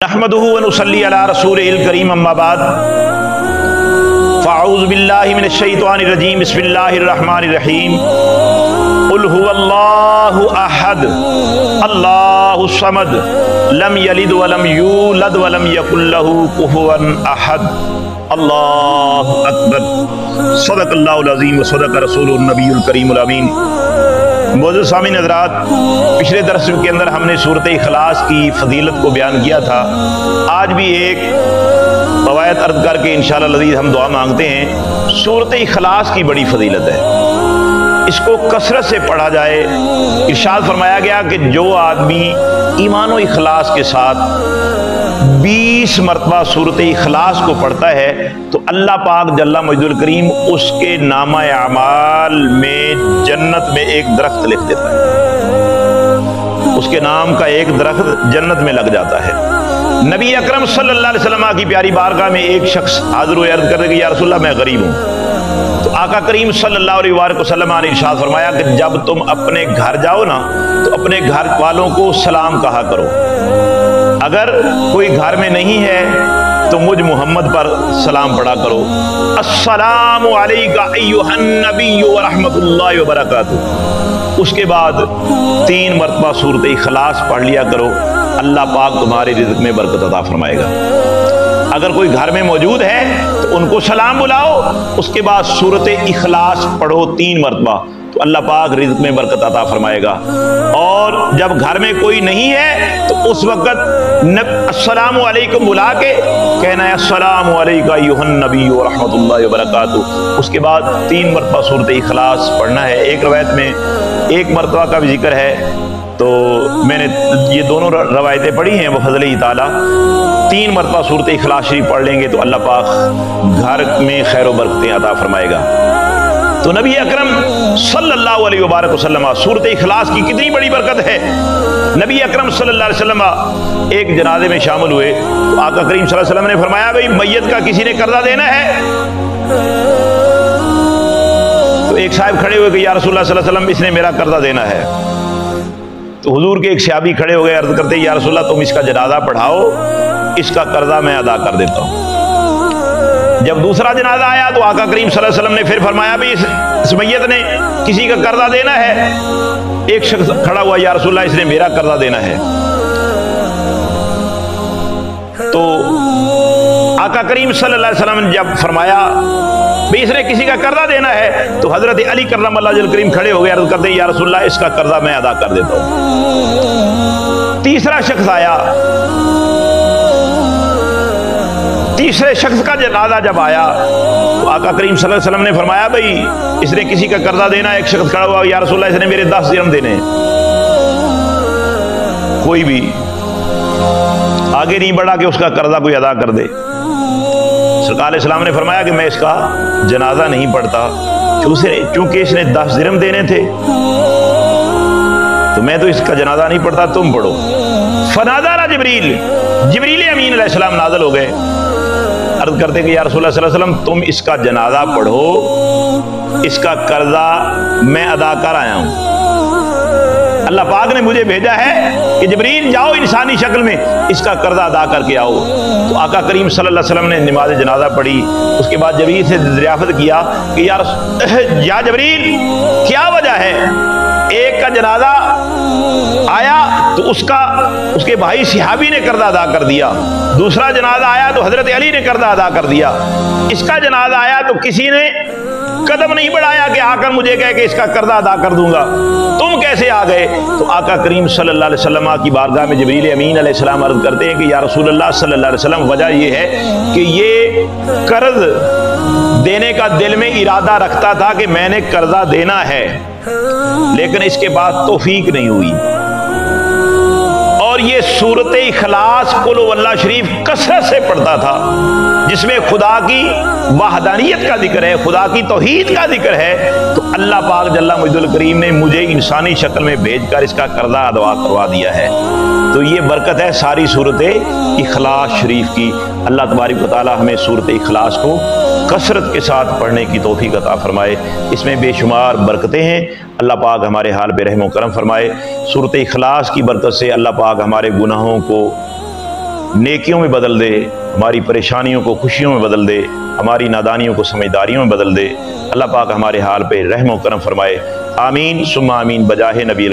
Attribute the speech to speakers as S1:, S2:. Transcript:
S1: नहमदुहु व नुसल्ली अला रसूलिल करीम अम्मा बाद फ़अऊज़ु बिल्लाहि मिनश शैतानिर रजीम बिस्मिल्लाहिर रहमानिर रहीम क़ुल हुवल्लाहु अहद अल्लाहुस समद लम यलिद व लम यूलद व लम यकुल लहू कुफुवन अहद अल्लाहु अकबर सदक़ल्लाहुल अज़ीम व सदक़ रसूलुन नबियुल करीमुल अमीन। मौजूद सामीन हज़रात, पिछले दर्स के अंदर हमने सूरत इखलास की फजीलत को बयान किया था। आज भी एक रवायत अर्ज करके इंशाअल्लाह लज़ीज़ हम दुआ मांगते हैं। सूरत इखलास की बड़ी फजीलत है, इसको कसरत से पढ़ा जाए। इरशाद फरमाया गया कि जो आदमी ईमान और इखलास के साथ 20 मरतबा सूरत इखलास को पढ़ता है तो अल्लाह पाक जल्ला मजदुल करीम उसके नामा अमाल में जन्नत में एक दरख्त लिख देता है। उसके नाम का एक दरख्त जन्नत में लग जाता है। नबी अकरम सल्लल्लाहु अलैहि वसल्लम की प्यारी बारगाह में एक शख्स हाज़िर हुए, अर्ज़ कर रहे कि या रसूलल्लाह मैं गरीब हूँ। तो आका करीम सल्लल्लाहु अलैहि वसल्लम ने इरशाद फरमाया कि जब तुम अपने घर जाओ ना तो अपने घर वालों को सलाम कहा करो। अगर कोई घर में नहीं है तो मुझ मोहम्मद पर सलाम पढ़ा करो। अस्सलामु अलैका अय्युहन नबिय्यु व रहमतुल्लाहि व बरकातुहू। उसके बाद 3 मरतबा सूरत इखलास पढ़ लिया करो, अल्लाह पाक तुम्हारे रिज़्क़ में बरकत अता फरमाएगा। अगर कोई घर में मौजूद है तो उनको सलाम बुलाओ, उसके बाद सूरत इखलास पढ़ो 3 मरतबा, तो अल्लाह पाक रिज़्क़ में बरकत अता फरमाएगा। और जब घर में कोई नहीं है तो उस वक़्त अस्सलामु अलैकुम बुला के कहना है अस्सलामु अलैका अय्युहन नबिय्यु व रहमतुल्लाहि व बरकातुहू। उसके बाद 3 मरतबा सूरत इखलास पढ़ना है। एक रवायत में 1 मरतबा का भी जिक्र है, तो मैंने ये दोनों रवायतें पढ़ी हैं। वह फज़ल-ए ताला 3 मरतबा सूरत इखलास शरीफ पढ़ लेंगे तो अल्लाह पाक घर में खैर व बरकतें अता फरमाएगा। तो नबी अकरम सल्लल्लाहु अलैहि वसल्लम सूरत इखलास की कितनी बड़ी बरकत है। नबी अकरम सल्लल्लाहु अलैहि वसल्लम एक जनाजे में शामिल हुए तो आका करीम सल्लल्लाहु अलैहि वसल्लम ने फरमाया, भाई मैयत का किसी ने कर्जा देना है? तो एक साहब खड़े हुए कि या रसूलुल्लाह सल्लल्लाहु अलैहि वसल्लम इसने मेरा कर्जा देना है। तो हुजूर के एक सहाबी खड़े हो गए, अर्ज करते या रसूलुल्लाह तुम इसका जनाजा पढ़ाओ, इसका कर्जा मैं अदा कर देता हूँ। जब दूसरा जनाजा आया तो आका करीम सल्लल्लाहु अलैहि वसल्लम ने फिर फरमाया, भी इस मैयत ने किसी का कर्जा देना है? एक शख्स खड़ा हुआ, या रसूलुल्लाह इसने मेरा कर्जा देना है। तो आका करीम सल्लल्लाहु अलैहि वसल्लम ने जब फरमाया भी इसने किसी का कर्जा देना है तो हजरत अली कर्रमल्लाहु वजहहु करीम खड़े हो गए, अर्ज करते या रसूलुल्लाह इसका कर्जा मैं अदा कर देता हूँ। तीसरा शख्स आया, तीसरे शख्स का जनाजा जब आया तो आका करीम सल्लल्लाहु अलैहि वसल्लम ने फरमाया, भाई इसने किसी का कर्जा देना है। एक शख्स खड़ा हुआ, या रसूलुल्लाह इसने मेरे 10 दिरहम देने। कोई भी आगे नहीं बढ़ा कि उसका कर्जा कोई अदा कर दे। सरकार इस्लाम ने फरमाया कि मैं इसका जनाजा नहीं पढ़ता, चूंकि इसने 10 दिरहम देने थे तो मैं तो इसका जनाजा नहीं पढ़ता, तुम पढ़ो। फनादाना जिब्रील अमीन अलैहिस्सलाम नाज़िल हो गए, अर्ज करते कि या रसूलुल्लाह सल्लल्लाहु अलैहि वसल्लम तुम इसका जनाजा पढ़ो, इसका कर्जा मैं अदा कर आया हूं। अल्लाह पाक ने मुझे भेजा है कि जिब्रील जाओ इंसानी शक्ल में इसका कर्जा अदा करके आओ। तो आका करीम सल्लल्लाहु अलैहि वसल्लम ने नमाज जनाजा पढ़ी। उसके बाद जबरील से दरियाफ्त किया कि या जबरील क्या वजह है? एक का जनाजा आया तो उसके भाई सिहाबी ने कर्जा अदा कर दिया, दूसरा जनाजा आया तो हजरत अली ने कर्जा अदा कर दिया, इसका जनाजा आया तो किसी ने कदम नहीं बढ़ाया कि आकर मुझे कहे कि इसका कर्जा अदा कर दूंगा, तुम कैसे आ गए? तो आका करीम सल्लल्लाहु अलैहि वसल्लम की बारगाह में जिब्रील अमीन अलैहिस्सलाम अर्ज करते हैं कि या रसूलल्लाह सल्लल्लाहु अलैहि वसल्लम वजह यह है कि ये कर्ज देने का दिल में इरादा रखता था कि मैंने कर्जा देना है, लेकिन इसके बाद तौफीक नहीं हुई। और ये सूरत इखलास कुल वल्लाह शरीफ कसरत से पढ़ता था, जिसमें खुदा की वहदानियत का जिक्र है, खुदा की तौहीद का जिक्र है। तो अल्लाह पाक जल्ला मजदुल करीम ने मुझे इंसानी शक्ल में भेजकर इसका कर्जा अदा करवा दिया है। तो ये बरकत है सारी सूरत इखलास शरीफ की। अल्लाह तबारक व तआला हमें सूरत इखलास को कसरत के साथ पढ़ने की तौफीक अता फरमाए। इसमें बेशुमार बरकतें हैं। अल्लाह पाक हमारे हाल पे रहम व करम फरमाए। सूरत इखलास की बरकत से अल्लाह पाक हमारे गुनाहों को नेकियों में बदल दे, हमारी परेशानियों को खुशियों में बदल दे, हमारी नादानियों को समझदारियों में बदल दे। अल्लाह पाक हमारे हाल पे रहम व करम फरमाए। आमीन सुम्मा आमीन बजाहे नबी।